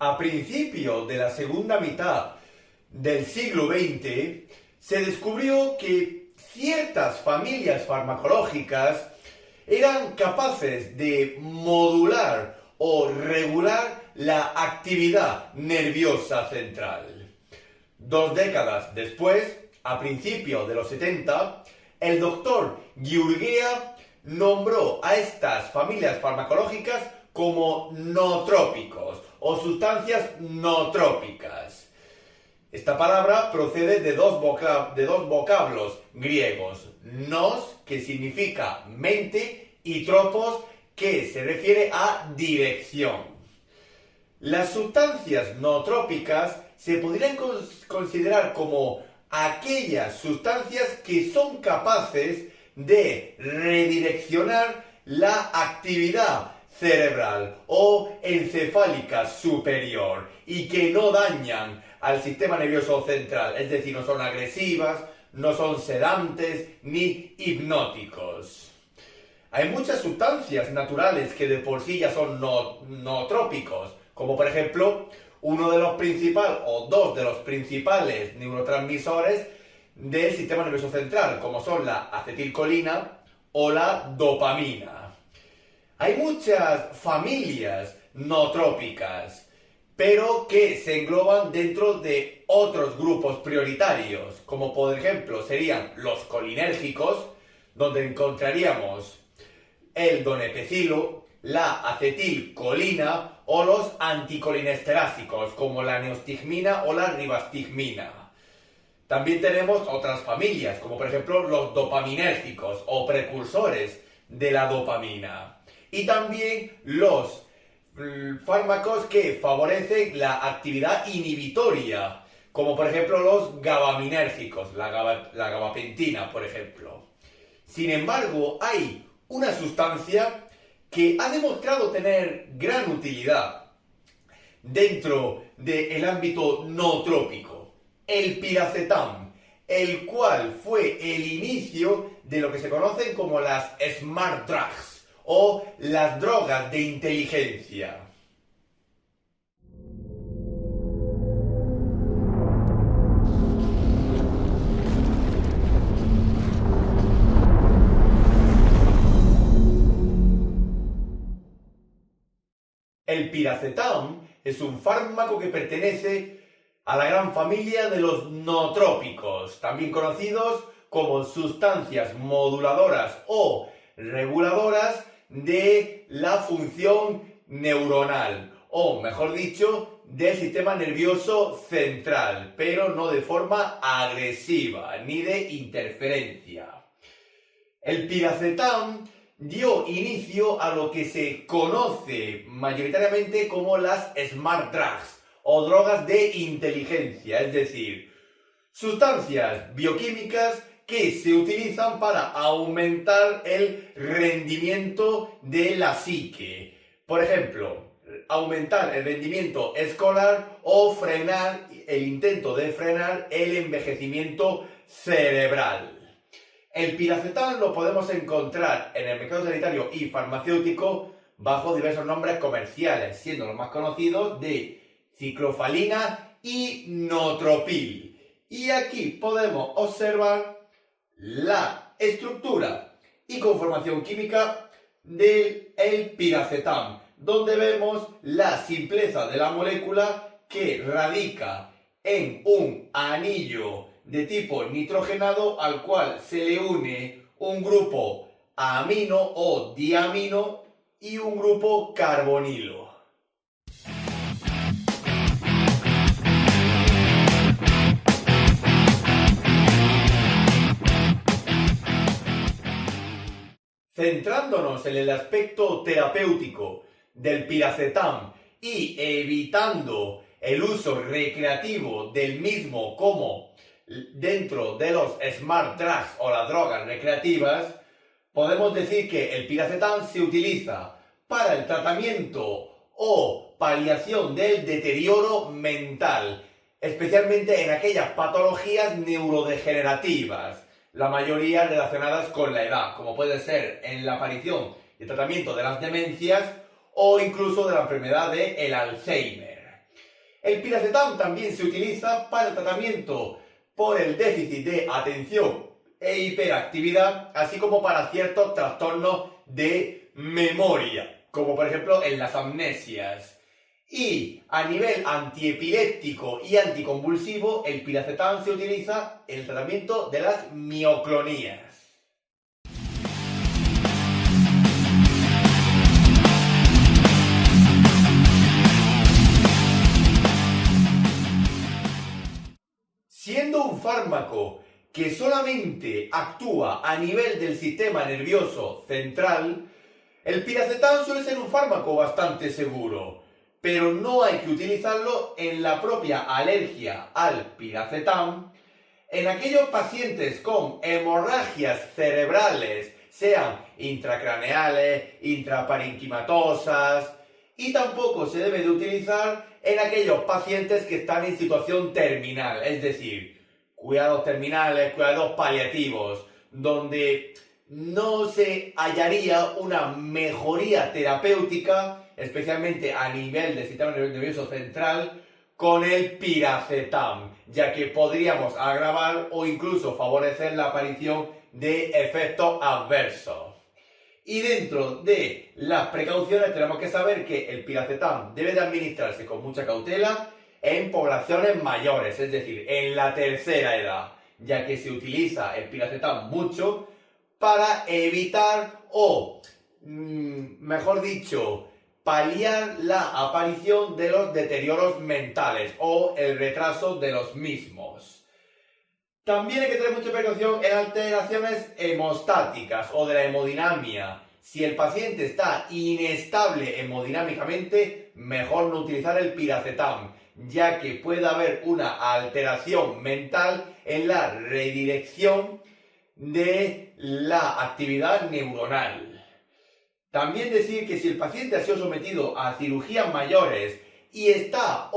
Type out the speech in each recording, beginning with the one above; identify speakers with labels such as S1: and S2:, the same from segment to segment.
S1: A principios de la segunda mitad del siglo XX, se descubrió que ciertas familias farmacológicas eran capaces de modular o regular la actividad nerviosa central. 2 décadas después, a principios de los 70, el doctor Gurgea nombró a estas familias farmacológicas como nootrópicos o sustancias nootrópicas. Esta palabra procede de dos vocablos griegos, nos, que significa mente, y tropos, que se refiere a dirección. Las sustancias nootrópicas se podrían considerar como aquellas sustancias que son capaces de redireccionar la actividad cerebral o encefálica superior y que no dañan al sistema nervioso central, es decir, no son agresivas, no son sedantes ni hipnóticos. Hay muchas sustancias naturales que de por sí ya son nootrópicos, como por ejemplo uno de los principales o dos de los principales neurotransmisores del sistema nervioso central, como son la acetilcolina o la dopamina. Hay muchas familias nootrópicas, pero que se engloban dentro de otros grupos prioritarios, como por ejemplo serían los colinérgicos, donde encontraríamos el donepezilo, la acetilcolina o los anticolinesterásicos, como la neostigmina o la ribastigmina. También tenemos otras familias, como por ejemplo los dopaminérgicos o precursores de la dopamina. Y también los fármacos que favorecen la actividad inhibitoria, como por ejemplo los gabaminérgicos, la gabapentina, por ejemplo. Sin embargo, hay una sustancia que ha demostrado tener gran utilidad dentro del ámbito nootrópico, el piracetam, el cual fue el inicio de lo que se conocen como las smart drugs o las drogas de inteligencia. El piracetam es un fármaco que pertenece a la gran familia de los nootrópicos, también conocidos como sustancias moduladoras o reguladoras de la función neuronal, o mejor dicho, del sistema nervioso central, pero no de forma agresiva ni de interferencia. El piracetam dio inicio a lo que se conoce mayoritariamente como las smart drugs o drogas de inteligencia, es decir, sustancias bioquímicas que se utilizan para aumentar el rendimiento de la psique. Por ejemplo, aumentar el rendimiento escolar o frenar el intento de frenar el envejecimiento cerebral. El piracetam lo podemos encontrar en el mercado sanitario y farmacéutico bajo diversos nombres comerciales, siendo los más conocidos de ciclofalina y nootropil. Y aquí podemos observar la estructura y conformación química del piracetam, donde vemos la simpleza de la molécula que radica en un anillo de tipo nitrogenado al cual se le une un grupo amino o diamino y un grupo carbonilo. Centrándonos en el aspecto terapéutico del piracetam y evitando el uso recreativo del mismo como dentro de los smart drugs o las drogas recreativas, podemos decir que el piracetam se utiliza para el tratamiento o paliación del deterioro mental, especialmente en aquellas patologías neurodegenerativas, la mayoría relacionadas con la edad, como puede ser en la aparición y tratamiento de las demencias o incluso de la enfermedad del Alzheimer. El piracetam también se utiliza para el tratamiento por el déficit de atención e hiperactividad, así como para ciertos trastornos de memoria, como por ejemplo en las amnesias. Y a nivel antiepiléptico y anticonvulsivo, el piracetam se utiliza en el tratamiento de las mioclonías. Siendo un fármaco que solamente actúa a nivel del sistema nervioso central, el piracetam suele ser un fármaco bastante seguro, pero no hay que utilizarlo en la propia alergia al piracetam en aquellos pacientes con hemorragias cerebrales, sean intracraneales, intraparenquimatosas, y tampoco se debe de utilizar en aquellos pacientes que están en situación terminal, es decir, cuidados terminales, cuidados paliativos, donde no se hallaría una mejoría terapéutica, especialmente a nivel del sistema nervioso central, con el piracetam, ya que podríamos agravar o incluso favorecer la aparición de efectos adversos. Y dentro de las precauciones tenemos que saber que el piracetam debe de administrarse con mucha cautela en poblaciones mayores, es decir, en la tercera edad, ya que se utiliza el piracetam mucho para evitar o, mejor dicho, paliar la aparición de los deterioros mentales o el retraso de los mismos. También hay que tener mucha precaución en alteraciones hemostáticas o de la hemodinamia. Si el paciente está inestable hemodinámicamente, mejor no utilizar el piracetam, ya que puede haber una alteración mental en la redirección de la actividad neuronal. También decir que si el paciente ha sido sometido a cirugías mayores y está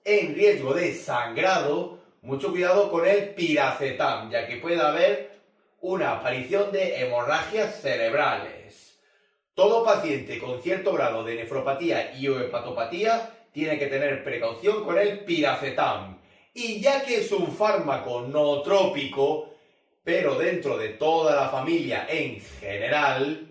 S1: en riesgo de sangrado, mucho cuidado con el piracetam, ya que puede haber una aparición de hemorragias cerebrales. Todo paciente con cierto grado de nefropatía y o hepatopatía tiene que tener precaución con el piracetam. Y ya que es un fármaco nootrópico, pero dentro de toda la familia en general,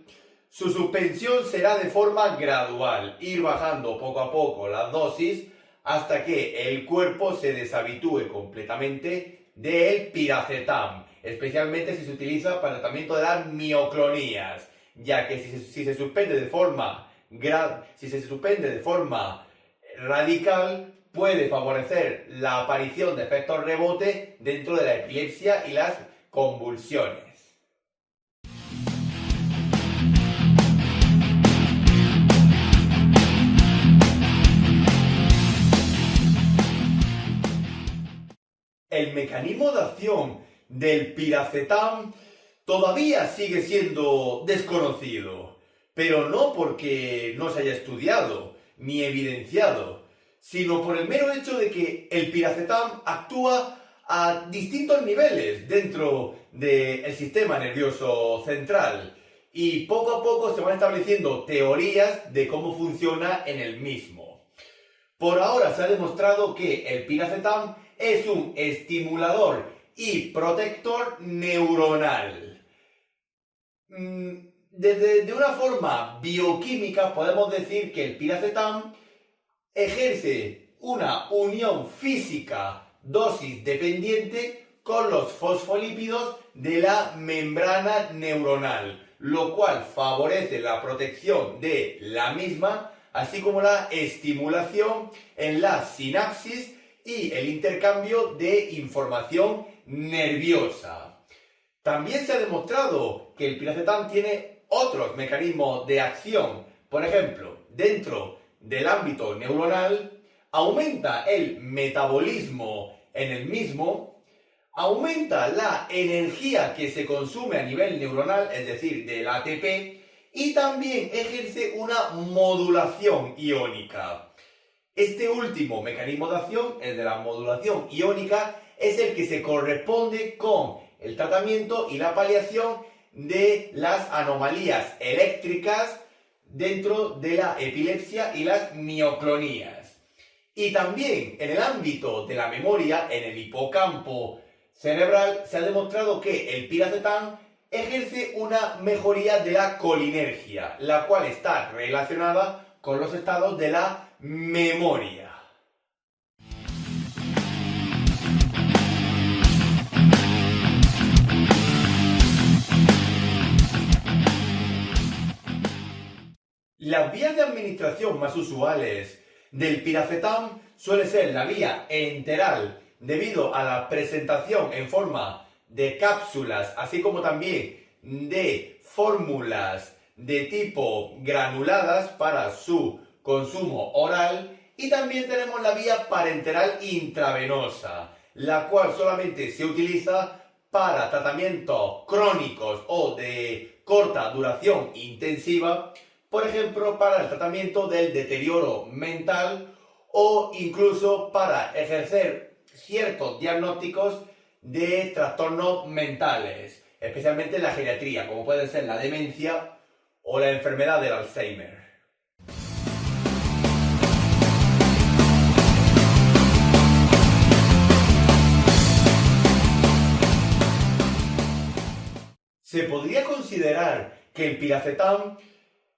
S1: su suspensión será de forma gradual, ir bajando poco a poco las dosis hasta que el cuerpo se deshabitúe completamente del piracetam, especialmente si se utiliza para el tratamiento de las mioclonías, ya que si se suspende de forma radical, puede favorecer la aparición de efectos rebote dentro de la epilepsia y las convulsiones. El mecanismo de acción del piracetam todavía sigue siendo desconocido, pero no porque no se haya estudiado ni evidenciado, sino por el mero hecho de que el piracetam actúa a distintos niveles dentro del sistema nervioso central y poco a poco se van estableciendo teorías de cómo funciona en el mismo. Por ahora se ha demostrado que el piracetam es un estimulador y protector neuronal. De una forma bioquímica podemos decir que el piracetam ejerce una unión física dosis dependiente con los fosfolípidos de la membrana neuronal, lo cual favorece la protección de la misma, así como la estimulación en la sinapsis y el intercambio de información nerviosa. También se ha demostrado que el piracetam tiene otros mecanismos de acción. Por ejemplo, dentro del ámbito neuronal, aumenta el metabolismo en el mismo, aumenta la energía que se consume a nivel neuronal, es decir, del ATP, y también ejerce una modulación iónica. Este último mecanismo de acción, el de la modulación iónica, es el que se corresponde con el tratamiento y la paliación de las anomalías eléctricas dentro de la epilepsia y las mioclonías. Y también en el ámbito de la memoria, en el hipocampo cerebral, se ha demostrado que el piracetam ejerce una mejoría de la colinergia, la cual está relacionada con los estados de la memoria. Las vías de administración más usuales del piracetam suele ser la vía enteral, debido a la presentación en forma de cápsulas, así como también de fórmulas de tipo granuladas para su consumo oral. Y también tenemos la vía parenteral intravenosa, la cual solamente se utiliza para tratamientos crónicos o de corta duración intensiva, por ejemplo, para el tratamiento del deterioro mental o incluso para ejercer ciertos diagnósticos de trastornos mentales, especialmente en la geriatría, como pueden ser la demencia o la enfermedad del Alzheimer. Se podría considerar que el piracetam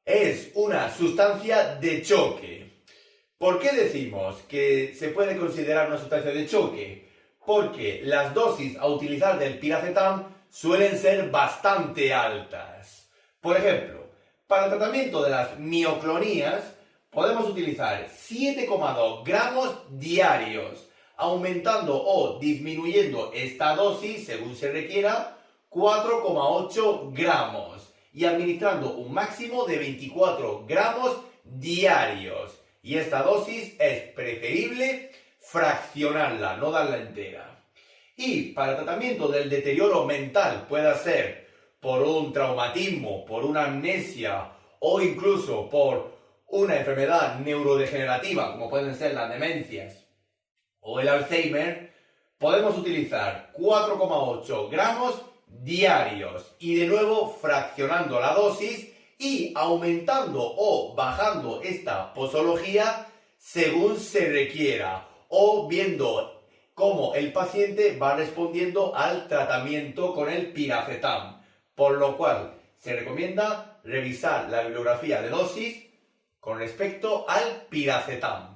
S1: es una sustancia de choque. ¿Por qué decimos que se puede considerar una sustancia de choque? Porque las dosis a utilizar del piracetam suelen ser bastante altas. Por ejemplo, para el tratamiento de las mioclonías podemos utilizar 7,2 gramos diarios, aumentando o disminuyendo esta dosis según se requiera 4,8 gramos y administrando un máximo de 24 gramos diarios. Y esta dosis es preferible fraccionarla, no darla entera. Y para el tratamiento del deterioro mental, pueda ser por un traumatismo, por una amnesia o incluso por una enfermedad neurodegenerativa, como pueden ser las demencias o el Alzheimer, podemos utilizar 4,8 gramos diarios y de nuevo fraccionando la dosis y aumentando o bajando esta posología según se requiera o viendo cómo el paciente va respondiendo al tratamiento con el piracetam, por lo cual se recomienda revisar la bibliografía de dosis con respecto al piracetam.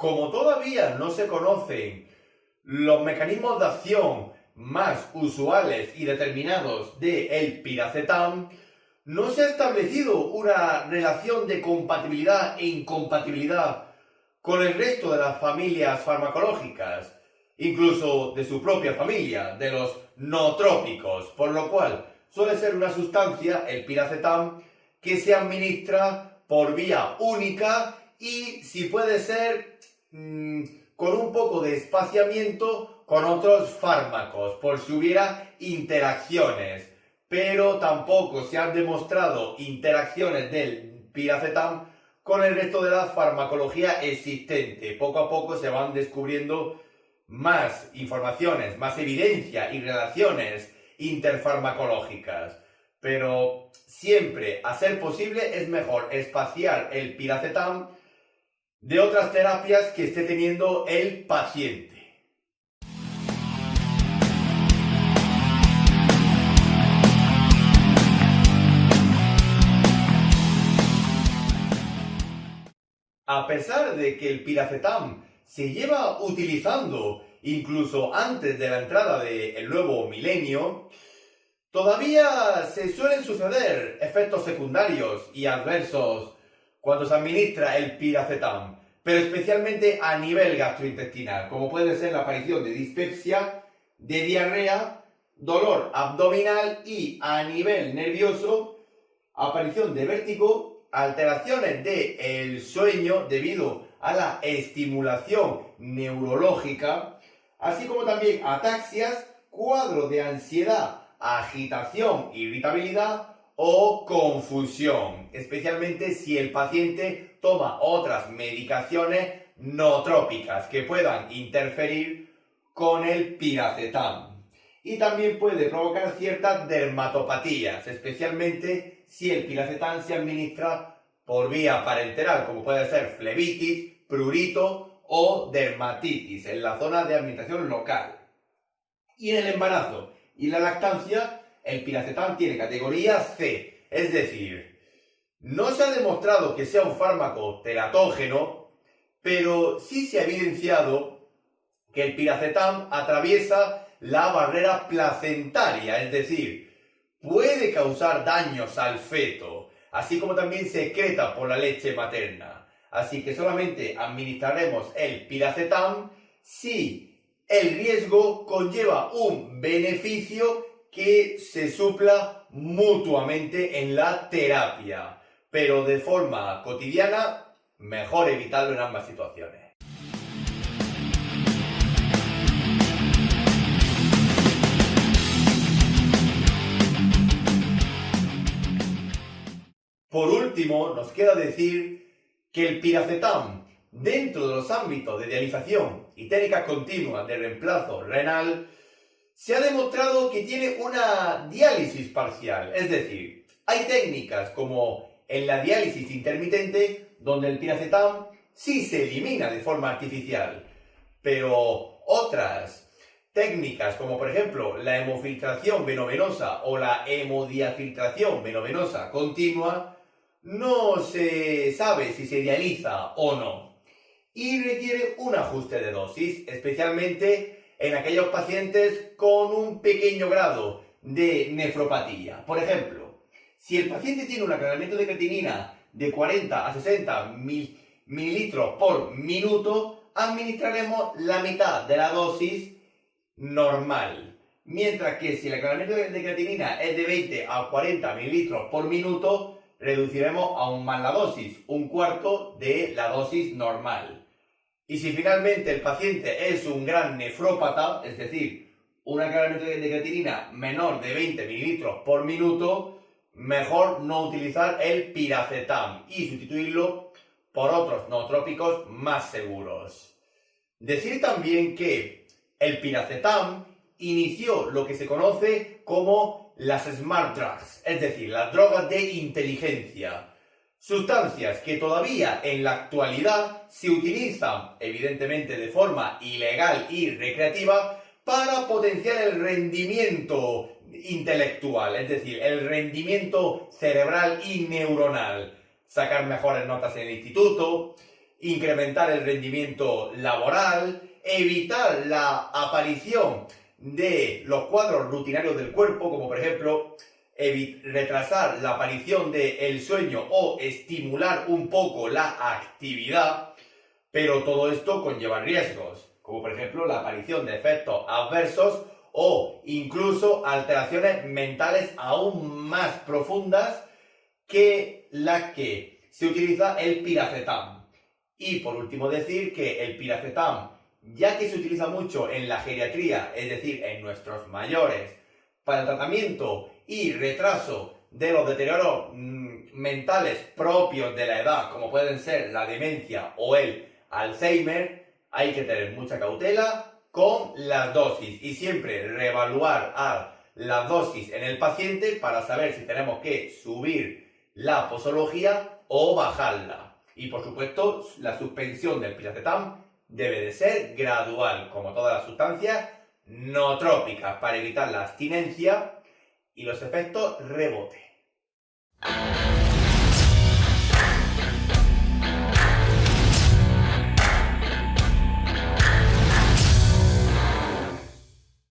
S1: Como todavía no se conocen los mecanismos de acción más usuales y determinados del piracetam, no se ha establecido una relación de compatibilidad e incompatibilidad con el resto de las familias farmacológicas, incluso de su propia familia, de los nootrópicos, por lo cual suele ser una sustancia, el piracetam, que se administra por vía única y, si puede ser, con un poco de espaciamiento con otros fármacos, por si hubiera interacciones, pero tampoco se han demostrado interacciones del piracetam con el resto de la farmacología existente. Poco a poco se van descubriendo más informaciones, más evidencia y relaciones interfarmacológicas, pero siempre, a ser posible, es mejor espaciar el piracetam de otras terapias que esté teniendo el paciente. A pesar de que el piracetam se lleva utilizando incluso antes de la entrada del nuevo milenio, todavía se suelen suceder efectos secundarios y adversos cuando se administra el piracetam, pero especialmente a nivel gastrointestinal, como puede ser la aparición de dispepsia, de diarrea, dolor abdominal y a nivel nervioso, aparición de vértigo, alteraciones del sueño debido a la estimulación neurológica, así como también ataxias, cuadro de ansiedad, agitación, irritabilidad o confusión, especialmente si el paciente toma otras medicaciones nootrópicas que puedan interferir con el piracetam. y también puede provocar ciertas dermatopatías, especialmente si el piracetam se administra por vía parenteral, como puede ser flebitis, prurito o dermatitis en la zona de administración local. Y en el embarazo y la lactancia, el piracetam tiene categoría C, es decir, no se ha demostrado que sea un fármaco teratógeno, pero sí se ha evidenciado que el piracetam atraviesa la barrera placentaria, es decir, puede causar daños al feto, así como también se excreta por la leche materna. Así que solamente administraremos el piracetam si el riesgo conlleva un beneficio que se supla mutuamente en la terapia. Pero de forma cotidiana, mejor evitarlo en ambas situaciones. Por último, nos queda decir que el piracetam, dentro de los ámbitos de dialización y técnicas continuas de reemplazo renal, se ha demostrado que tiene una diálisis parcial. Es decir, hay técnicas como en la diálisis intermitente, donde el piracetam sí se elimina de forma artificial, pero otras técnicas, como por ejemplo la hemofiltración venovenosa o la hemodiafiltración venovenosa continua, no se sabe si se dializa o no y requiere un ajuste de dosis, especialmente en aquellos pacientes con un pequeño grado de nefropatía. Por ejemplo, si el paciente tiene un aclaramiento de creatinina de 40 a 60 mililitros por minuto, administraremos la mitad de la dosis normal. Mientras que si el aclaramiento de creatinina es de 20 a 40 mililitros por minuto, reduciremos aún más la dosis, un cuarto de la dosis normal. Y si finalmente el paciente es un gran nefrópata, es decir, un aclaramiento de creatinina menor de 20 mililitros por minuto, mejor no utilizar el piracetam y sustituirlo por otros nootrópicos más seguros. Decir también que el piracetam inició lo que se conoce como las smart drugs, es decir, las drogas de inteligencia. Sustancias que todavía en la actualidad se utilizan, evidentemente de forma ilegal y recreativa, para potenciar el rendimiento intelectual, es decir, el rendimiento cerebral y neuronal. Sacar mejores notas en el instituto, incrementar el rendimiento laboral, evitar la aparición de los cuadros rutinarios del cuerpo, como por ejemplo retrasar la aparición del sueño o estimular un poco la actividad, pero todo esto conlleva riesgos, como por ejemplo la aparición de efectos adversos o incluso alteraciones mentales aún más profundas que las que se utiliza el piracetam. Y por último decir que el piracetam, ya que se utiliza mucho en la geriatría, es decir, en nuestros mayores, para el tratamiento y retraso de los deterioros mentales propios de la edad, como pueden ser la demencia o el Alzheimer, hay que tener mucha cautela con las dosis y siempre reevaluar a las dosis en el paciente para saber si tenemos que subir la posología o bajarla. Y por supuesto, la suspensión del piracetam debe de ser gradual, como todas las sustancias nootrópicas, para evitar la abstinencia y los efectos rebote.